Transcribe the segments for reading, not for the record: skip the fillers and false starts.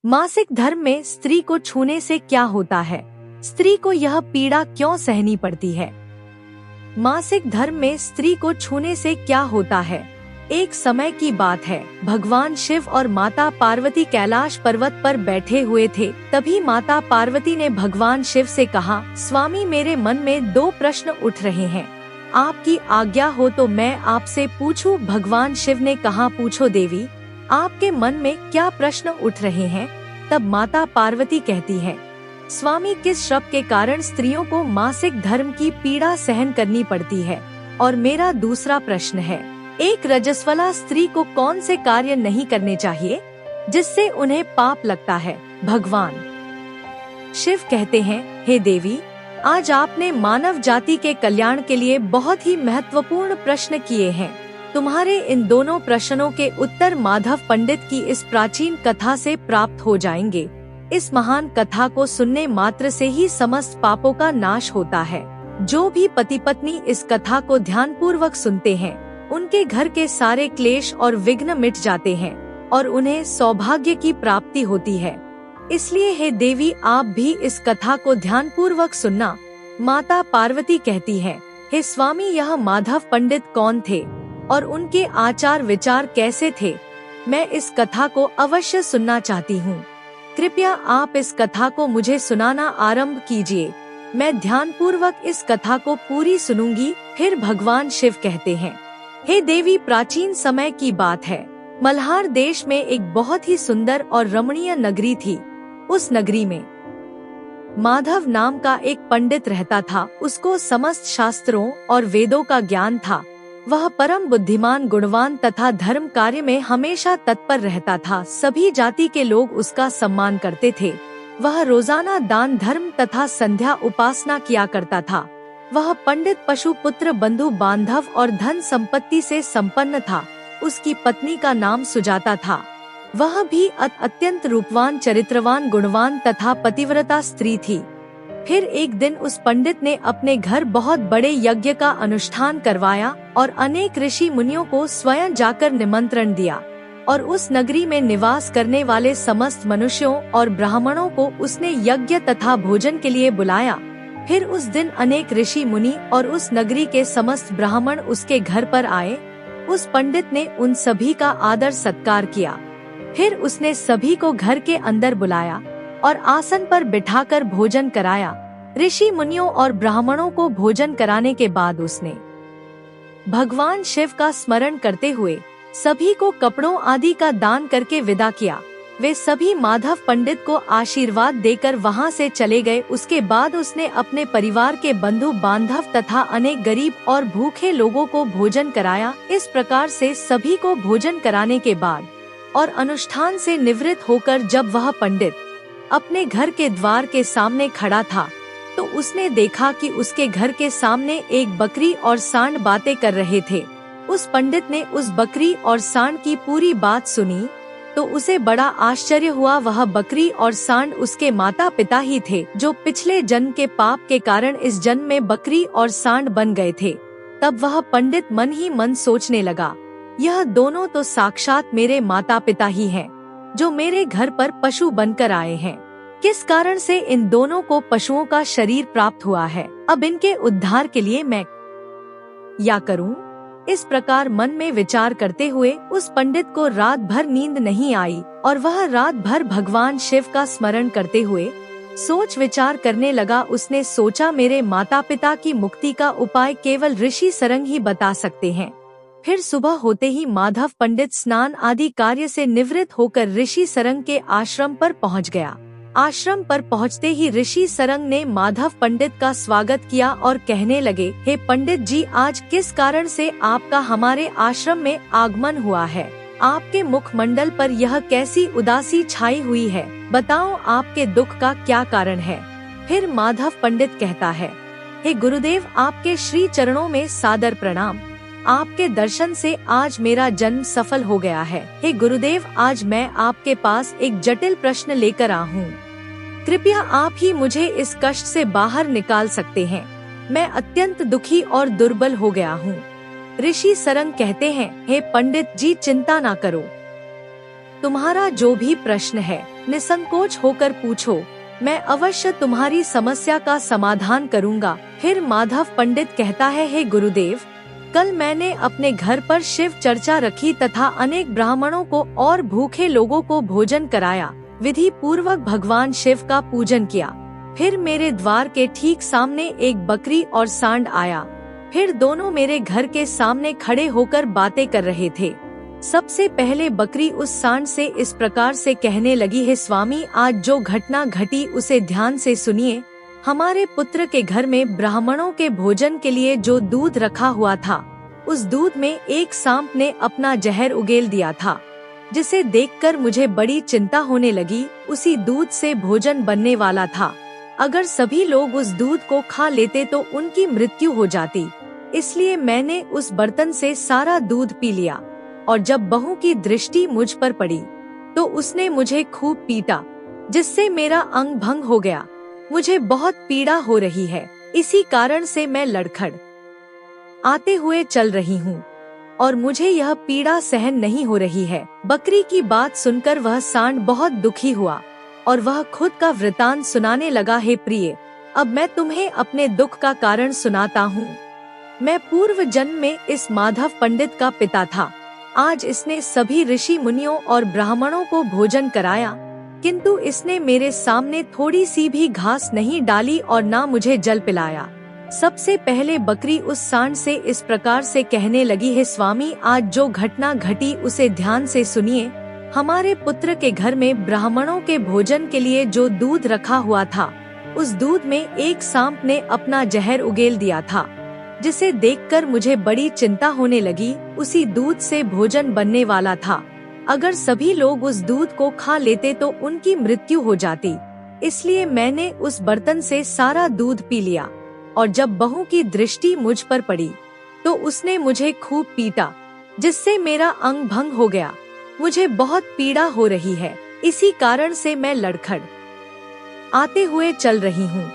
मासिक धर्म में स्त्री को छूने से क्या होता है? स्त्री को यह पीड़ा क्यों सहनी पड़ती है? मासिक धर्म में स्त्री को छूने से क्या होता है? एक समय की बात है, भगवान शिव और माता पार्वती कैलाश पर्वत पर बैठे हुए थे। तभी माता पार्वती ने भगवान शिव से कहा, स्वामी मेरे मन में दो प्रश्न उठ रहे हैं, आपकी आज्ञा हो तो मैं आपसे पूछूं। भगवान शिव ने कहा, पूछो देवी, आपके मन में क्या प्रश्न उठ रहे हैं? तब माता पार्वती कहती है, स्वामी किस श्राप के कारण स्त्रियों को मासिक धर्म की पीड़ा सहन करनी पड़ती है? और मेरा दूसरा प्रश्न है, एक रजस्वला स्त्री को कौन से कार्य नहीं करने चाहिए जिससे उन्हें पाप लगता है? भगवान शिव कहते हैं, हे देवी, आज आपने मानव जाति के कल्याण के लिए बहुत ही महत्वपूर्ण प्रश्न किए हैं। तुम्हारे इन दोनों प्रश्नों के उत्तर माधव पंडित की इस प्राचीन कथा से प्राप्त हो जाएंगे। इस महान कथा को सुनने मात्र से ही समस्त पापों का नाश होता है। जो भी पति पत्नी इस कथा को ध्यान पूर्वक सुनते हैं, उनके घर के सारे क्लेश और विघ्न मिट जाते हैं और उन्हें सौभाग्य की प्राप्ति होती है। इसलिए हे देवी, आप भी इस कथा को ध्यान पूर्वक सुनना। माता पार्वती कहती है, हे स्वामी, यह माधव पंडित कौन थे और उनके आचार विचार कैसे थे? मैं इस कथा को अवश्य सुनना चाहती हूँ। कृपया आप इस कथा को मुझे सुनाना आरंभ कीजिए। मैं ध्यान पूर्वक इस कथा को पूरी सुनूंगी। फिर भगवान शिव कहते हैं, हे देवी, प्राचीन समय की बात है। मल्हार देश में एक बहुत ही सुंदर और रमणीय नगरी थी। उस नगरी में माधव नाम का एक पंडित रहता था। उसको समस्त शास्त्रों और वेदों का ज्ञान था। वह परम बुद्धिमान, गुणवान तथा धर्म कार्य में हमेशा तत्पर रहता था। सभी जाति के लोग उसका सम्मान करते थे। वह रोजाना दान धर्म तथा संध्या उपासना किया करता था। वह पंडित पशु पुत्र बंधु बांधव और धन संपत्ति से संपन्न था। उसकी पत्नी का नाम सुजाता था। वह भी अत्यंत रूपवान, चरित्रवान, गुणवान तथा पतिव्रता स्त्री थी। फिर एक दिन उस पंडित ने अपने घर बहुत बड़े यज्ञ का अनुष्ठान करवाया और अनेक ऋषि मुनियों को स्वयं जाकर निमंत्रण दिया और उस नगरी में निवास करने वाले समस्त मनुष्यों और ब्राह्मणों को उसने यज्ञ तथा भोजन के लिए बुलाया। फिर उस दिन अनेक ऋषि मुनि और उस नगरी के समस्त ब्राह्मण उसके घर पर आए। उस पंडित ने उन सभी का आदर सत्कार किया। फिर उसने सभी को घर के अंदर बुलाया और आसन पर बिठाकर भोजन कराया। ऋषि मुनियों और ब्राह्मणों को भोजन कराने के बाद उसने भगवान शिव का स्मरण करते हुए सभी को कपड़ों आदि का दान करके विदा किया। वे सभी माधव पंडित को आशीर्वाद देकर वहां से चले गए। उसके बाद उसने अपने परिवार के बंधु बांधव तथा अनेक गरीब और भूखे लोगों को भोजन कराया। इस प्रकार से सभी को भोजन कराने के बाद और अनुष्ठान से निवृत्त होकर जब वह पंडित अपने घर के द्वार के सामने खड़ा था, तो उसने देखा कि उसके घर के सामने एक बकरी और सांड बातें कर रहे थे। उस पंडित ने उस बकरी और सांड की पूरी बात सुनी तो उसे बड़ा आश्चर्य हुआ। वह बकरी और सांड उसके माता पिता ही थे, जो पिछले जन्म के पाप के कारण इस जन्म में बकरी और सांड बन गए थे। तब वह पंडित मन ही मन सोचने लगा, यह दोनों तो साक्षात मेरे माता पिता ही हैं, जो मेरे घर पर पशु बनकर आए हैं। किस कारण से इन दोनों को पशुओं का शरीर प्राप्त हुआ है? अब इनके उद्धार के लिए मैं क्या करूं? इस प्रकार मन में विचार करते हुए उस पंडित को रात भर नींद नहीं आई और वह रात भर भगवान शिव का स्मरण करते हुए सोच विचार करने लगा। उसने सोचा, मेरे माता पिता की मुक्ति का उपाय केवल ऋषि सरंग ही बता सकते हैं। फिर सुबह होते ही माधव पंडित स्नान आदि कार्य से निवृत्त होकर ऋषि सरंग के आश्रम पर पहुंच गया। आश्रम पर पहुंचते ही ऋषि सरंग ने माधव पंडित का स्वागत किया और कहने लगे, हे पंडित जी, आज किस कारण से आपका हमारे आश्रम में आगमन हुआ है? आपके मुखमंडल पर यह कैसी उदासी छाई हुई है? बताओ, आपके दुख का क्या कारण है? फिर माधव पंडित कहता है, हे गुरुदेव, आपके श्री चरणों में सादर प्रणाम। आपके दर्शन से आज मेरा जन्म सफल हो गया है। हे गुरुदेव, आज मैं आपके पास एक जटिल प्रश्न लेकर आ हूँ। कृपया आप ही मुझे इस कष्ट से बाहर निकाल सकते हैं। मैं अत्यंत दुखी और दुर्बल हो गया हूँ। ऋषि सरंग कहते हैं, हे पंडित जी, चिंता ना करो। तुम्हारा जो भी प्रश्न है निसंकोच होकर पूछो, मैं अवश्य तुम्हारी समस्या का समाधान करूंगा। फिर माधव पंडित कहता है, हे गुरुदेव, कल मैंने अपने घर पर शिव चर्चा रखी तथा अनेक ब्राह्मणों को और भूखे लोगों को भोजन कराया, विधि पूर्वक भगवान शिव का पूजन किया। फिर मेरे द्वार के ठीक सामने एक बकरी और सांड आया। फिर दोनों मेरे घर के सामने खड़े होकर बातें कर रहे थे। सबसे पहले बकरी उस सांड से इस प्रकार से कहने लगी, हे स्वामी, आज जो घटना घटी उसे ध्यान से सुनिए। हमारे पुत्र के घर में ब्राह्मणों के भोजन के लिए जो दूध रखा हुआ था, उस दूध में एक सांप ने अपना जहर उगेल दिया था, जिसे देखकर मुझे बड़ी चिंता होने लगी। उसी दूध से भोजन बनने वाला था। अगर सभी लोग उस दूध को खा लेते तो उनकी मृत्यु हो जाती। इसलिए मैंने उस बर्तन से सारा दूध पी लिया, और जब बहू की दृष्टि मुझ पर पड़ी तो उसने मुझे खूब पीटा, जिससे मेरा अंग भंग हो गया। मुझे बहुत पीड़ा हो रही है, इसी कारण से मैं लड़खड़ आते हुए चल रही हूँ और मुझे यह पीड़ा सहन नहीं हो रही है। बकरी की बात सुनकर वह सांड बहुत दुखी हुआ और वह खुद का वृतांत सुनाने लगा, हे प्रिय, अब मैं तुम्हें अपने दुख का कारण सुनाता हूँ। मैं पूर्व जन्म में इस माधव पंडित का पिता था। आज इसने सभी ऋषि मुनियों और ब्राह्मणों को भोजन कराया, किंतु इसने मेरे सामने थोड़ी सी भी घास नहीं डाली और ना मुझे जल पिलाया। सबसे पहले बकरी उस सांड से इस प्रकार से कहने लगी, हे स्वामी, आज जो घटना घटी उसे ध्यान से सुनिए। हमारे पुत्र के घर में ब्राह्मणों के भोजन के लिए जो दूध रखा हुआ था, उस दूध में एक सांप ने अपना जहर उगेल दिया था, जिसे देखकर मुझे बड़ी चिंता होने लगी। उसी दूध से भोजन बनने वाला था। अगर सभी लोग उस दूध को खा लेते तो उनकी मृत्यु हो जाती। इसलिए मैंने उस बर्तन से सारा दूध पी लिया, और जब बहू की दृष्टि मुझ पर पड़ी तो उसने मुझे खूब पीटा, जिससे मेरा अंग भंग हो गया। मुझे बहुत पीड़ा हो रही है, इसी कारण से मैं लड़खड़ आते हुए चल रही हूँ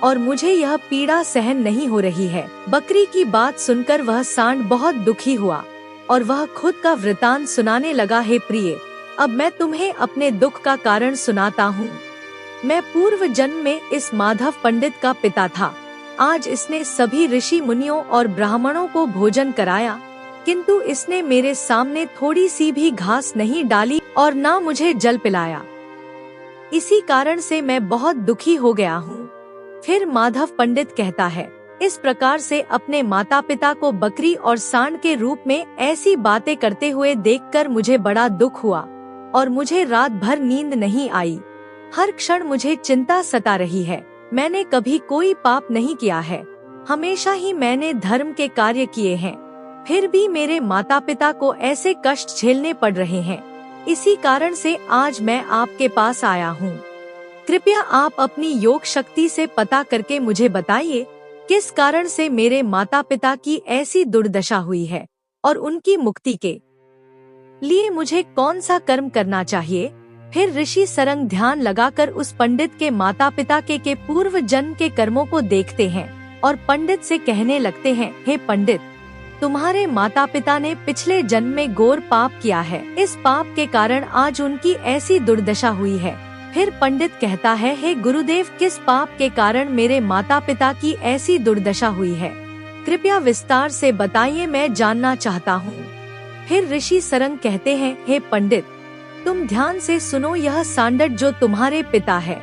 और मुझे यह पीड़ा सहन नहीं हो रही है। बकरी की बात सुनकर वह सांड बहुत दुखी हुआ और वह खुद का वृतांत सुनाने लगा, हे प्रिय, अब मैं तुम्हें अपने दुख का कारण सुनाता हूँ। मैं पूर्व जन्म में इस माधव पंडित का पिता था। आज इसने सभी ऋषि मुनियों और ब्राह्मणों को भोजन कराया, किंतु इसने मेरे सामने थोड़ी सी भी घास नहीं डाली और ना मुझे जल पिलाया। इसी कारण से मैं बहुत दुखी हो गया हूँ। फिर माधव पंडित कहता है, इस प्रकार से अपने माता पिता को बकरी और सांड के रूप में ऐसी बातें करते हुए देखकर मुझे बड़ा दुख हुआ और मुझे रात भर नींद नहीं आई। हर क्षण मुझे चिंता सता रही है। मैंने कभी कोई पाप नहीं किया है, हमेशा ही मैंने धर्म के कार्य किए हैं, फिर भी मेरे माता पिता को ऐसे कष्ट झेलने पड़ रहे हैं। इसी कारण से आज मैं आपके पास आया हूँ। कृपया आप अपनी योग शक्ति से पता करके मुझे बताइए, किस कारण से मेरे माता पिता की ऐसी दुर्दशा हुई है और उनकी मुक्ति के लिए मुझे कौन सा कर्म करना चाहिए। फिर ऋषि सरंग ध्यान लगाकर उस पंडित के माता पिता के पूर्व जन्म के कर्मों को देखते हैं और पंडित से कहने लगते हैं, हे पंडित, तुम्हारे माता पिता ने पिछले जन्म में घोर पाप किया है। इस पाप के कारण आज उनकी ऐसी दुर्दशा हुई है। फिर पंडित कहता है, हे गुरुदेव, किस पाप के कारण मेरे माता पिता की ऐसी दुर्दशा हुई है, कृपया विस्तार से बताइए, मैं जानना चाहता हूँ। फिर ऋषि सरंग कहते हैं, हे पंडित, तुम ध्यान से सुनो। यह सांडट जो तुम्हारे पिता है,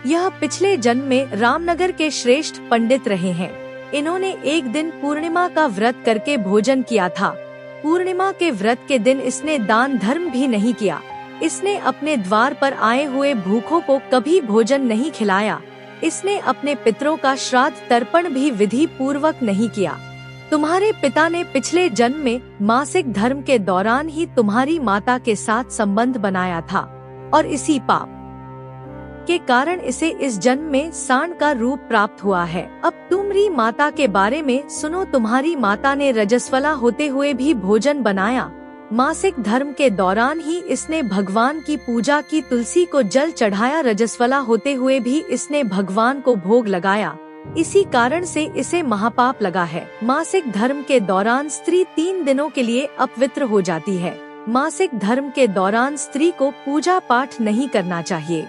यह पिछले जन्म में रामनगर के श्रेष्ठ पंडित रहे हैं। इन्होंने एक दिन पूर्णिमा का व्रत करके भोजन किया था। पूर्णिमा के व्रत के दिन इसने दान धर्म भी नहीं किया। इसने अपने द्वार पर आए हुए भूखों को कभी भोजन नहीं खिलाया। इसने अपने पितरों का श्राद्ध तर्पण भी विधि पूर्वक नहीं किया। तुम्हारे पिता ने पिछले जन्म में मासिक धर्म के दौरान ही तुम्हारी माता के साथ संबंध बनाया था और इसी पाप के कारण इसे इस जन्म में सांड का रूप प्राप्त हुआ है। अब तुम्हारी माता के बारे में सुनो। तुम्हारी माता ने रजस्वला होते हुए भी भोजन बनाया। मासिक धर्म के दौरान ही इसने भगवान की पूजा की, तुलसी को जल चढ़ाया। रजस्वला होते हुए भी इसने भगवान को भोग लगाया। इसी कारण से इसे महापाप लगा है। मासिक धर्म के दौरान स्त्री 3 दिनों के लिए अपवित्र हो जाती है। मासिक धर्म के दौरान स्त्री को पूजा पाठ नहीं करना चाहिए।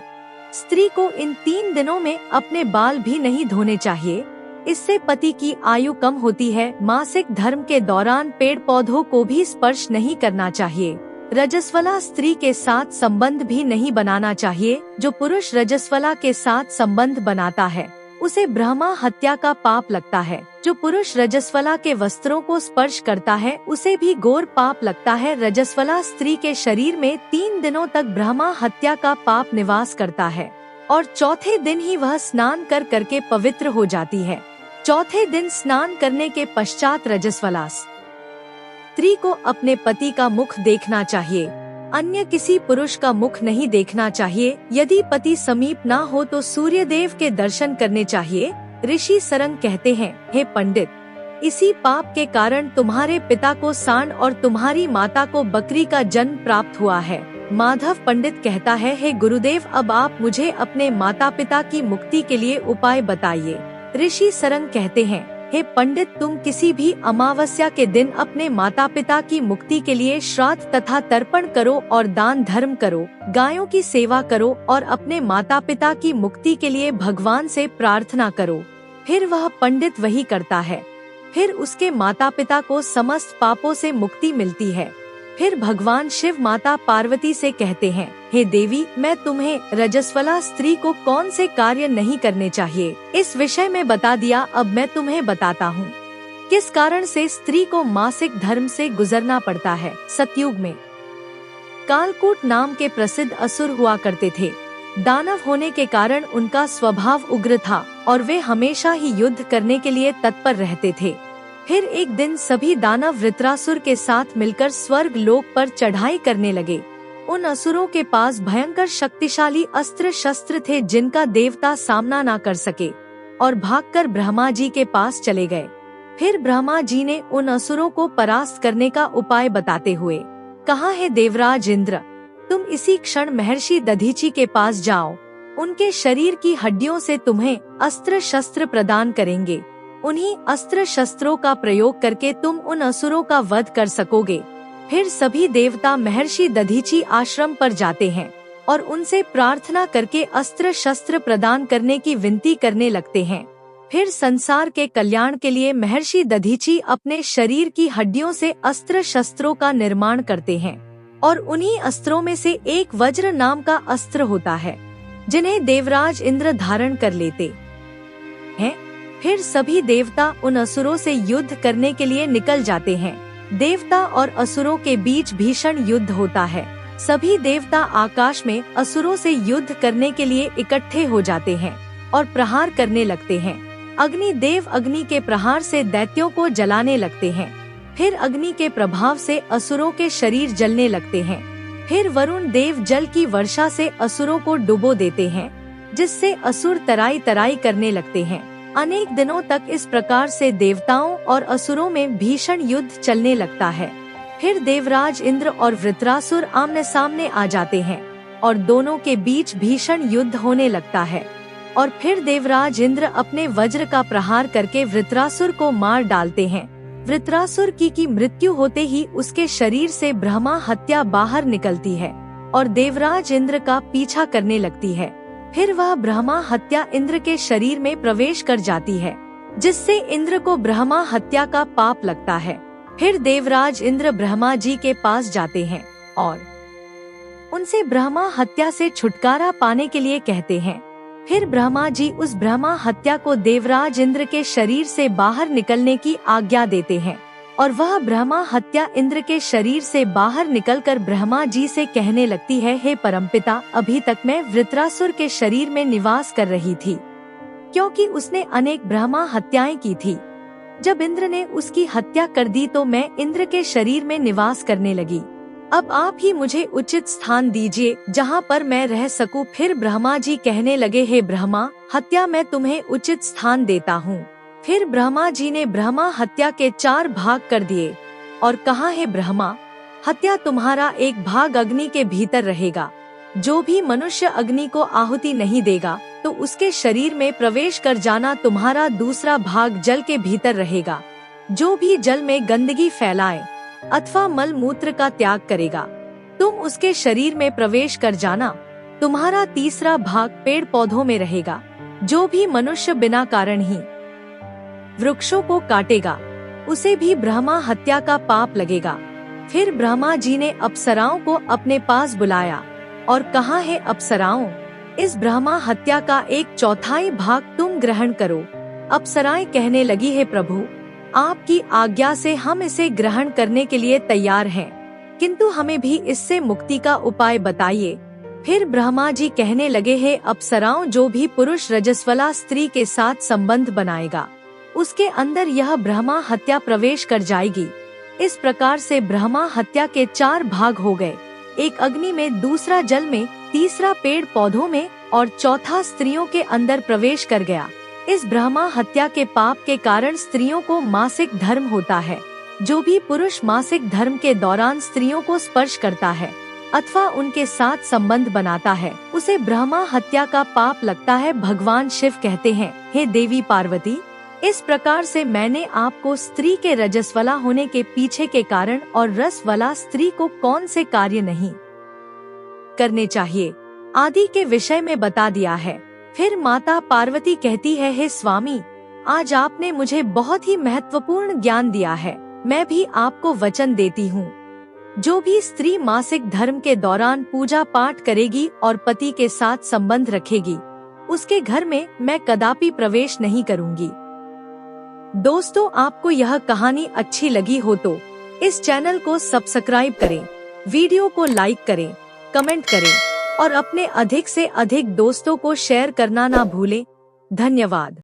स्त्री को इन 3 दिनों में अपने बाल भी नहीं धोने चाहिए, इससे पति की आयु कम होती है। मासिक धर्म के दौरान पेड़ पौधों को भी स्पर्श नहीं करना चाहिए। रजस्वला स्त्री के साथ संबंध भी नहीं बनाना चाहिए। जो पुरुष रजस्वला के साथ संबंध बनाता है उसे ब्रह्मा हत्या का पाप लगता है। जो पुरुष रजस्वला के वस्त्रों को स्पर्श करता है उसे भी घोर पाप लगता है। रजस्वला स्त्री के शरीर में 3 दिनों तक ब्रह्मा हत्या का पाप निवास करता है और चौथे दिन ही वह स्नान करके पवित्र हो जाती है। चौथे दिन स्नान करने के पश्चात रजस्वला स्त्री को अपने पति का मुख देखना चाहिए, अन्य किसी पुरुष का मुख नहीं देखना चाहिए। यदि पति समीप ना हो तो सूर्य देव के दर्शन करने चाहिए। ऋषि सरंग कहते हैं, हे पंडित, इसी पाप के कारण तुम्हारे पिता को सांड और तुम्हारी माता को बकरी का जन्म प्राप्त हुआ है। माधव पंडित कहता है, हे गुरुदेव, अब आप मुझे अपने माता पिता की मुक्ति के लिए उपाय बताइए। ऋषि सरंग कहते हैं, हे पंडित, तुम किसी भी अमावस्या के दिन अपने माता पिता की मुक्ति के लिए श्राद्ध तथा तर्पण करो और दान धर्म करो, गायों की सेवा करो और अपने माता पिता की मुक्ति के लिए भगवान से प्रार्थना करो। फिर वह पंडित वही करता है। फिर उसके माता पिता को समस्त पापों से मुक्ति मिलती है। फिर भगवान शिव माता पार्वती से कहते हैं, हे देवी, मैं तुम्हें रजस्वला स्त्री को कौन से कार्य नहीं करने चाहिए इस विषय में बता दिया। अब मैं तुम्हें बताता हूँ किस कारण से स्त्री को मासिक धर्म से गुजरना पड़ता है। सतयुग में कालकूट नाम के प्रसिद्ध असुर हुआ करते थे। दानव होने के कारण उनका स्वभाव उग्र था और वे हमेशा ही युद्ध करने के लिए तत्पर रहते थे। फिर एक दिन सभी दानव वृत्रासुर के साथ मिलकर स्वर्ग लोक पर चढ़ाई करने लगे। उन असुरों के पास भयंकर शक्तिशाली अस्त्र शस्त्र थे जिनका देवता सामना न कर सके और भागकर ब्रह्मा जी के पास चले गए। फिर ब्रह्मा जी ने उन असुरों को परास्त करने का उपाय बताते हुए कहा, है देवराज इंद्र, तुम इसी क्षण महर्षि दधीची के पास जाओ। उनके शरीर की हड्डियों से तुम्हें अस्त्र शस्त्र प्रदान करेंगे। उन्हीं अस्त्र शस्त्रों का प्रयोग करके तुम उन असुरों का वध कर सकोगे। फिर सभी देवता महर्षि दधीची आश्रम पर जाते हैं और उनसे प्रार्थना करके अस्त्र शस्त्र प्रदान करने की विनती करने लगते हैं। फिर संसार के कल्याण के लिए महर्षि दधीची अपने शरीर की हड्डियों से अस्त्र शस्त्रों का निर्माण करते हैं और उन्हीं अस्त्रों में से एक वज्र नाम का अस्त्र होता है जिन्हें देवराज इंद्र धारण कर लेते हैं। फिर सभी देवता उन असुरों से युद्ध करने के लिए निकल जाते हैं। देवता और असुरों के बीच भीषण युद्ध होता है। सभी देवता आकाश में असुरों से युद्ध करने के लिए इकट्ठे हो जाते हैं और प्रहार करने लगते हैं। अग्नि देव अग्नि के प्रहार से दैत्यों को जलाने लगते हैं। फिर अग्नि के प्रभाव से असुरों के शरीर जलने लगते हैं। फिर वरुण देव जल की वर्षा से असुरों को डुबो देते हैं, जिससे असुर तराई तराई करने लगते हैं। अनेक दिनों तक इस प्रकार से देवताओं और असुरों में भीषण युद्ध चलने लगता है। फिर देवराज इंद्र और वृत्रासुर आमने सामने आ जाते हैं और दोनों के बीच भीषण युद्ध होने लगता है। और फिर देवराज इंद्र अपने वज्र का प्रहार करके वृत्रासुर को मार डालते हैं। वृत्रासुर की मृत्यु होते ही उसके शरीर से ब्रह्मा हत्या बाहर निकलती है और देवराज इंद्र का पीछा करने लगती है। फिर वह ब्रह्मा हत्या इंद्र के शरीर में प्रवेश कर जाती है, जिससे इंद्र को ब्रह्मा हत्या का पाप लगता है। फिर देवराज इंद्र ब्रह्मा जी के पास जाते हैं और उनसे ब्रह्मा हत्या से छुटकारा पाने के लिए कहते हैं। फिर ब्रह्मा जी उस ब्रह्मा हत्या को देवराज इंद्र के शरीर से बाहर निकलने की आज्ञा देते हैं और वह ब्रह्मा हत्या इंद्र के शरीर से बाहर निकलकर ब्रह्मा जी से कहने लगती है, हे परमपिता, अभी तक मैं वृत्रासुर के शरीर में निवास कर रही थी, क्योंकि उसने अनेक ब्रह्मा हत्याएं की थी। जब इंद्र ने उसकी हत्या कर दी तो मैं इंद्र के शरीर में निवास करने लगी। अब आप ही मुझे उचित स्थान दीजिए जहाँ पर मैं रह सकूं। फिर ब्रह्मा जी कहने लगे, हे ब्रह्मा हत्या, मैं तुम्हें उचित स्थान देता हूँ। फिर ब्रह्मा जी ने ब्रह्मा हत्या के 4 भाग कर दिए और कहा, है ब्रह्मा हत्या, तुम्हारा एक भाग अग्नि के भीतर रहेगा। जो भी मनुष्य अग्नि को आहुति नहीं देगा तो उसके शरीर में प्रवेश कर जाना। तुम्हारा दूसरा भाग जल के भीतर रहेगा। जो भी जल में गंदगी फैलाए अथवा मल मूत्र का त्याग करेगा, तुम उसके शरीर में प्रवेश कर जाना। तुम्हारा तीसरा भाग पेड़ पौधों में रहेगा। जो भी मनुष्य बिना कारण ही वृक्षों को काटेगा, उसे भी ब्रह्मा हत्या का पाप लगेगा। फिर ब्रह्मा जी ने अप्सराओं को अपने पास बुलाया और कहा, है अप्सराओं, इस ब्रह्मा हत्या का 1/4 भाग तुम ग्रहण करो। अप्सराएं कहने लगी, है प्रभु, आपकी आज्ञा से हम इसे ग्रहण करने के लिए तैयार हैं, किंतु हमें भी इससे मुक्ति का उपाय बताइए। फिर ब्रह्मा जी कहने लगे, है अप्सराओं, जो भी पुरुष रजस्वला स्त्री के साथ संबंध बनाएगा, उसके अंदर यह ब्रह्मा हत्या प्रवेश कर जाएगी। इस प्रकार से ब्रह्मा हत्या के 4 भाग हो गए, एक अग्नि में, दूसरा जल में, तीसरा पेड़ पौधों में और चौथा स्त्रियों के अंदर प्रवेश कर गया। इस ब्रह्मा हत्या के पाप के कारण स्त्रियों को मासिक धर्म होता है। जो भी पुरुष मासिक धर्म के दौरान स्त्रियों को स्पर्श करता है अथवा उनके साथ संबंध बनाता है, उसे ब्रह्मा हत्या का पाप लगता है। भगवान शिव कहते हैं, हे देवी पार्वती, इस प्रकार से मैंने आपको स्त्री के रजस्वला होने के पीछे के कारण और रसवला स्त्री को कौन से कार्य नहीं करने चाहिए आदि के विषय में बता दिया है। फिर माता पार्वती कहती है, हे स्वामी, आज आपने मुझे बहुत ही महत्वपूर्ण ज्ञान दिया है। मैं भी आपको वचन देती हूँ, जो भी स्त्री मासिक धर्म के दौरान पूजा पाठ करेगी और पति के साथ संबंध रखेगी, उसके घर में मैं कदापि प्रवेश नहीं करूँगी। दोस्तों, आपको यह कहानी अच्छी लगी हो तो इस चैनल को सब्सक्राइब करें, वीडियो को लाइक करें, कमेंट करें और अपने अधिक से अधिक दोस्तों को शेयर करना ना भूलें। धन्यवाद।